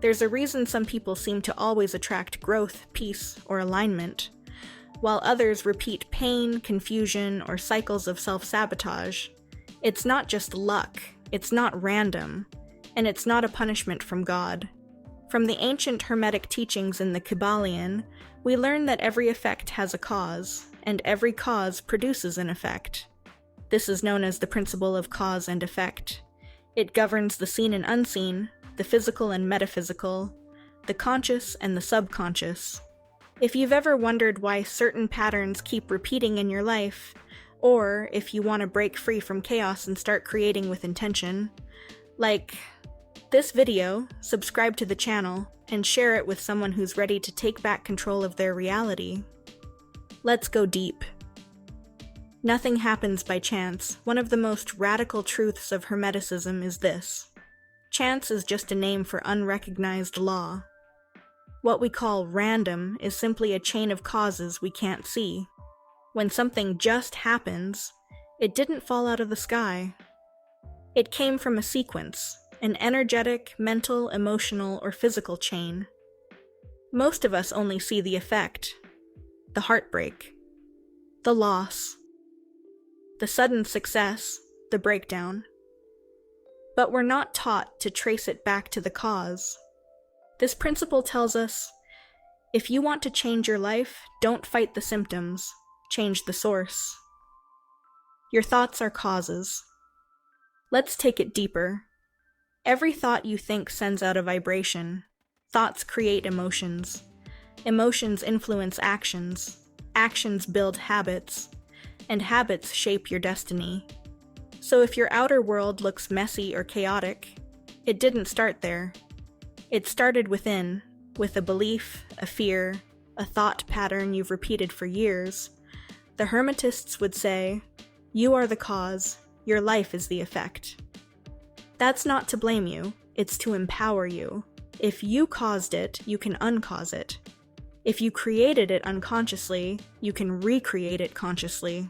There's a reason some people seem to always attract growth, peace, or alignment, while others repeat pain, confusion, or cycles of self-sabotage. It's not just luck, it's not random, and it's not a punishment from God. From the ancient Hermetic teachings in the Kybalion, we learn that every effect has a cause, and every cause produces an effect. This is known as the principle of cause and effect. It governs the seen and unseen, the physical and metaphysical, the conscious and the subconscious. If you've ever wondered why certain patterns keep repeating in your life, or if you want to break free from chaos and start creating with intention, like this video, subscribe to the channel, and share it with someone who's ready to take back control of their reality. Let's go deep. Nothing happens by chance. One of the most radical truths of Hermeticism is this: chance is just a name for unrecognized law. What we call random is simply a chain of causes we can't see. When something just happens, it didn't fall out of the sky. It came from a sequence, an energetic, mental, emotional, or physical chain. Most of us only see the effect, the heartbreak, the loss, the sudden success, the breakdown. But we're not taught to trace it back to the cause. This principle tells us, if you want to change your life, don't fight the symptoms, change the source. Your thoughts are causes. Let's take it deeper. Every thought you think sends out a vibration. Thoughts create emotions. Emotions influence actions. Actions build habits. And habits shape your destiny. So if your outer world looks messy or chaotic, it didn't start there. It started within, with a belief, a fear, a thought pattern you've repeated for years. The Hermetists would say, you are the cause, your life is the effect. That's not to blame you, it's to empower you. If you caused it, you can uncause it. If you created it unconsciously, you can recreate it consciously.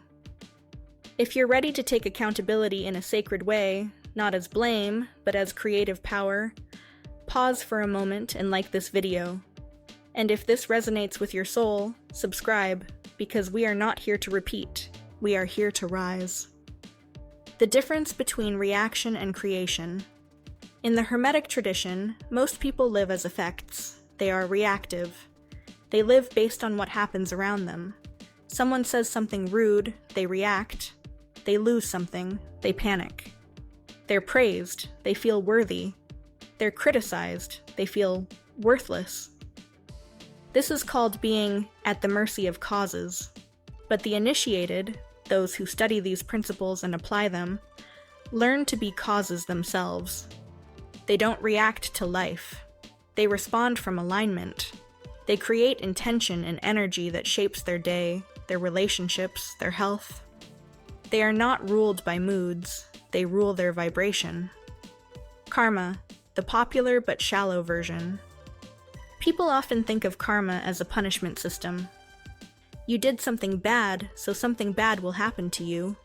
If you're ready to take accountability in a sacred way, not as blame, but as creative power, pause for a moment and like this video. And if this resonates with your soul, subscribe, because we are not here to repeat, we are here to rise. The difference between reaction and creation. In the Hermetic tradition, most people live as effects. They are reactive. They live based on what happens around them. Someone says something rude, they react. They lose something, they panic. They're praised, they feel worthy. They're criticized, they feel worthless. This is called being at the mercy of causes. But the initiated, those who study these principles and apply them, learn to be causes themselves. They don't react to life. They respond from alignment. They create intention and energy that shapes their day, their relationships, their health. They are not ruled by moods, they rule their vibration. Karma, the popular but shallow version. People often think of karma as a punishment system. You did something bad, so something bad will happen to you.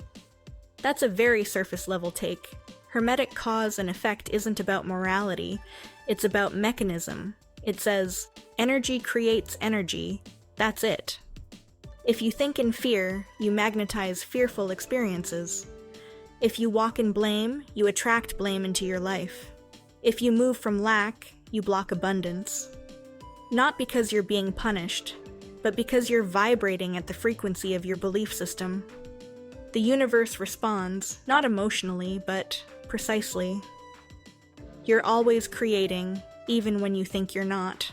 That's a very surface-level take. Hermetic cause and effect isn't about morality, it's about mechanism. It says, energy creates energy, that's it. If you think in fear, you magnetize fearful experiences. If you walk in blame, you attract blame into your life. If you move from lack, you block abundance. Not because you're being punished, but because you're vibrating at the frequency of your belief system. The universe responds, not emotionally, but precisely. You're always creating, even when you think you're not.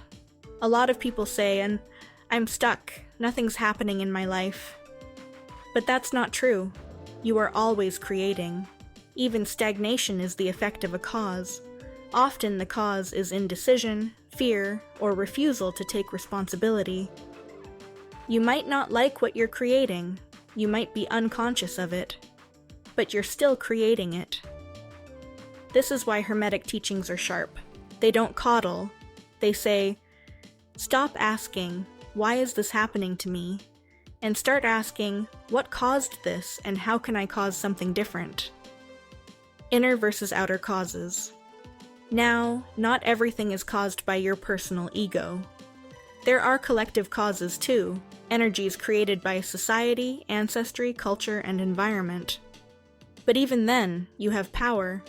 A lot of people say, and I'm stuck, nothing's happening in my life. But that's not true. You are always creating. Even stagnation is the effect of a cause. Often the cause is indecision, fear, or refusal to take responsibility. You might not like what you're creating, you might be unconscious of it, but you're still creating it. This is why Hermetic teachings are sharp. They don't coddle. They say, stop asking, why is this happening to me? And start asking, what caused this and how can I cause something different? Inner versus outer causes. Now, not everything is caused by your personal ego. There are collective causes too, energies created by society, ancestry, culture, and environment. But even then, you have power.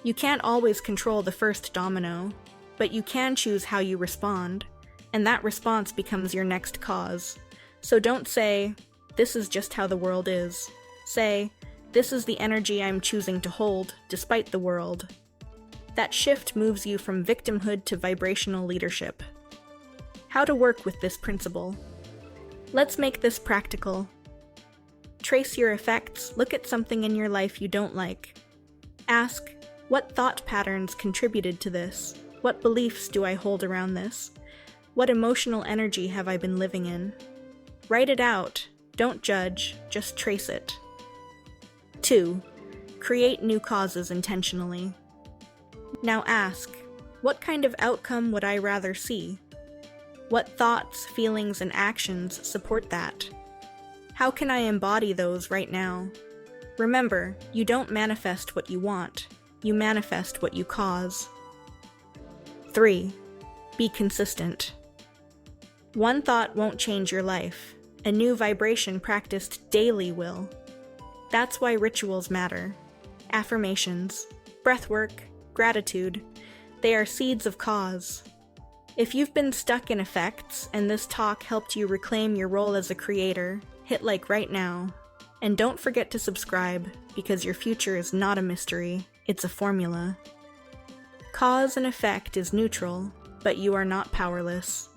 You can't always control the first domino, but you can choose how you respond, and that response becomes your next cause. So don't say, "This is just how the world is." Say, "This is the energy I'm choosing to hold, despite the world." That shift moves you from victimhood to vibrational leadership. How to work with this principle? Let's make this practical. Trace your effects, look at something in your life you don't like. Ask, what thought patterns contributed to this? What beliefs do I hold around this? What emotional energy have I been living in? Write it out. Don't judge, just trace it. 2. Create new causes intentionally. Now ask, what kind of outcome would I rather see? What thoughts, feelings, and actions support that? How can I embody those right now? Remember, you don't manifest what you want. You manifest what you cause. 3. Be consistent. One thought won't change your life. A new vibration practiced daily will. That's why rituals matter. Affirmations, breathwork, gratitude, they are seeds of cause. If you've been stuck in effects and this talk helped you reclaim your role as a creator, hit like right now. And don't forget to subscribe, because your future is not a mystery, it's a formula. Cause and effect is neutral, but you are not powerless.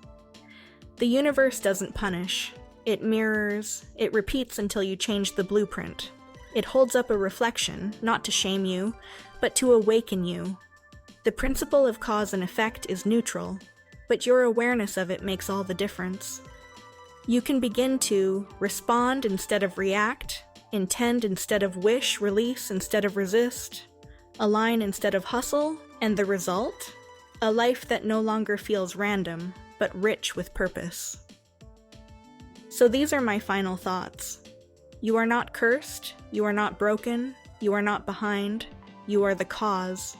The universe doesn't punish. It mirrors, it repeats until you change the blueprint. It holds up a reflection, not to shame you, but to awaken you. The principle of cause and effect is neutral, but your awareness of it makes all the difference. You can begin to respond instead of react, intend instead of wish, release instead of resist, align instead of hustle, and the result? A life that no longer feels random, but rich with purpose. So these are my final thoughts. You are not cursed, you are not broken, you are not behind, you are the cause.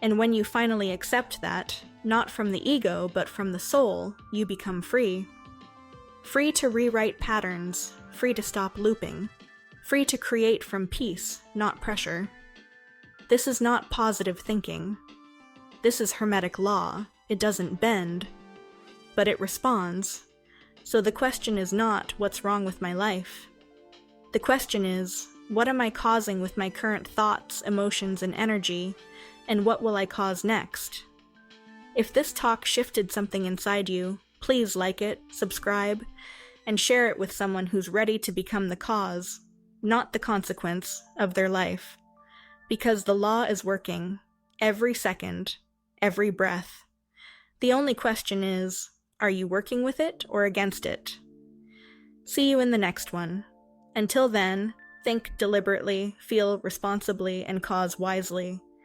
And when you finally accept that, not from the ego, but from the soul, you become free. Free to rewrite patterns, free to stop looping, free to create from peace, not pressure. This is not positive thinking. This is Hermetic law. It doesn't bend, but it responds. So the question is not, what's wrong with my life? The question is, what am I causing with my current thoughts, emotions, and energy, and what will I cause next? If this talk shifted something inside you, please like it, subscribe, and share it with someone who's ready to become the cause, not the consequence, of their life. Because the law is working, every second, every breath. The only question is, are you working with it or against it? See you in the next one. Until then, think deliberately, feel responsibly, and cause wisely.